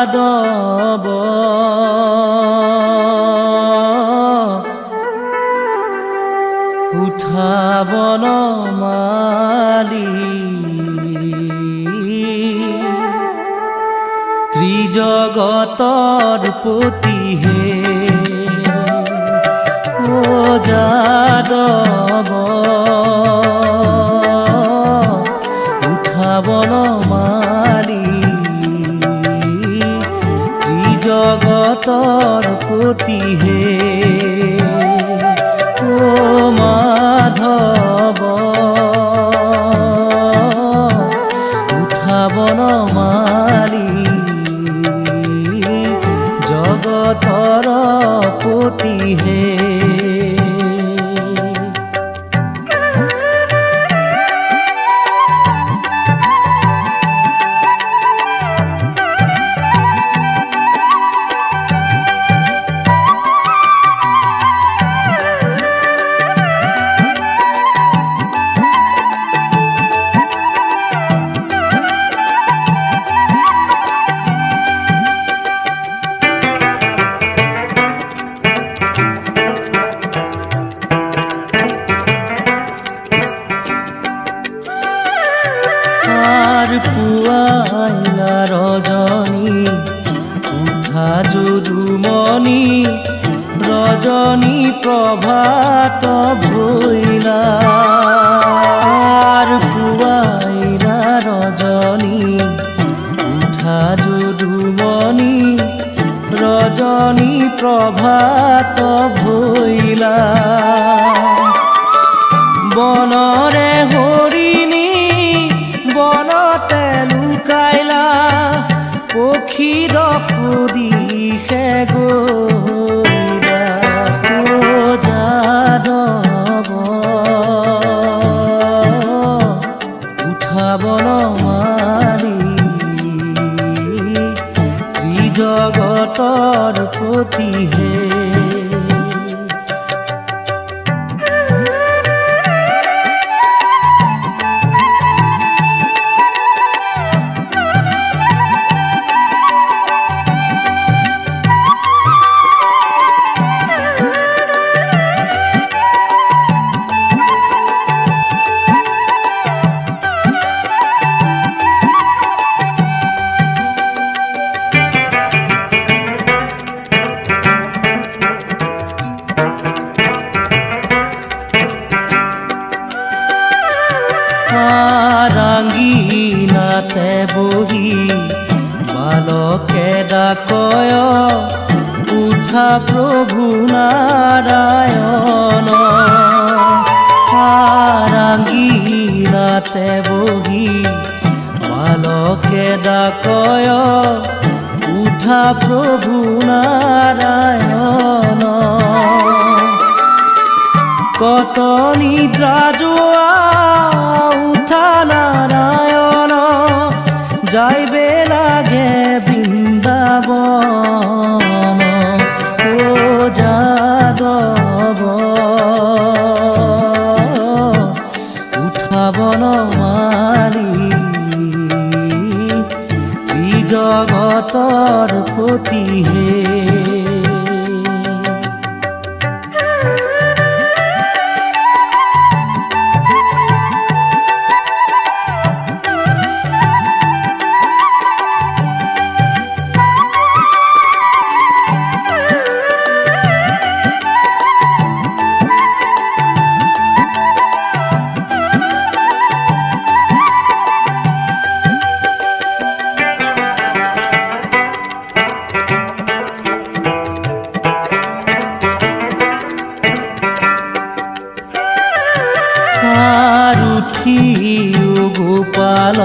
যাদৱ উঠাব নমালি ত্ৰিজগতৰ পতি হে ও যাদৱ উঠাব নমালি ত্ৰিজগতৰ পতি হে ও মাধৱ উঠাব নমালি জগতৰ পতি হে পুৱাইলা ৰজনী উঠা যদুমণি ৰজনী প্ৰভাত ভৈলা পুৱাইলা ৰজনী উঠা যদুমণি ৰজনী প্ৰভাত ভৈলা বনৰে হৰিণী বনতে লুকাইলা পক্ষী দিশে গইলা ও যাদৱ উঠাব নমালি ত্ৰিজগতৰ পতি হে ৰাঙ্গিনাতে বহি বালকে ডাকয় উঠা প্ৰভু নাৰায়ণ ৰাঙ্গিনাতে বহি বালকে ডাকয় উঠা প্ৰভু নাৰায়ণ কত নিদ্ৰা যোৱা উঠা নাৰায়ণ যাইবে লাগে বৃন্দাবন ও যাদৱ উঠাব নমালি ত্ৰিজগতৰ পতি হে গোপাল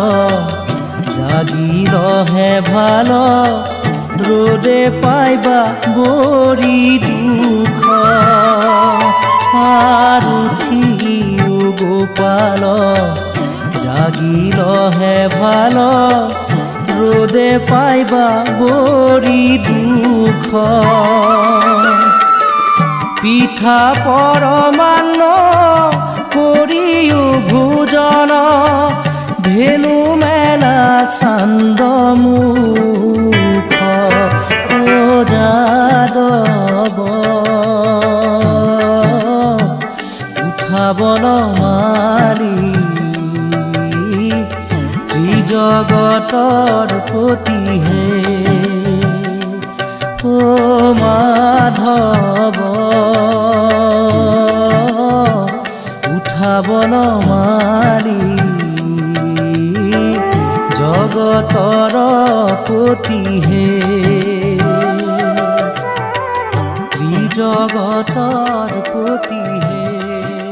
জাগিল হে ভাল ৰোদে পাইবা বৰি দুখ উঠিও গোপাল জাগিল হে ভাল ৰোদে পাইবা বৰি দুখ পিঠা পৰমান্ন কৰিও ভোজন ধেনু মেলা চান্দমুখ জগতৰ পতিহে ও মাধৱ উঠাব নমাৰি জগতৰ পতিহে ত্ৰিজগতৰ পতিহে।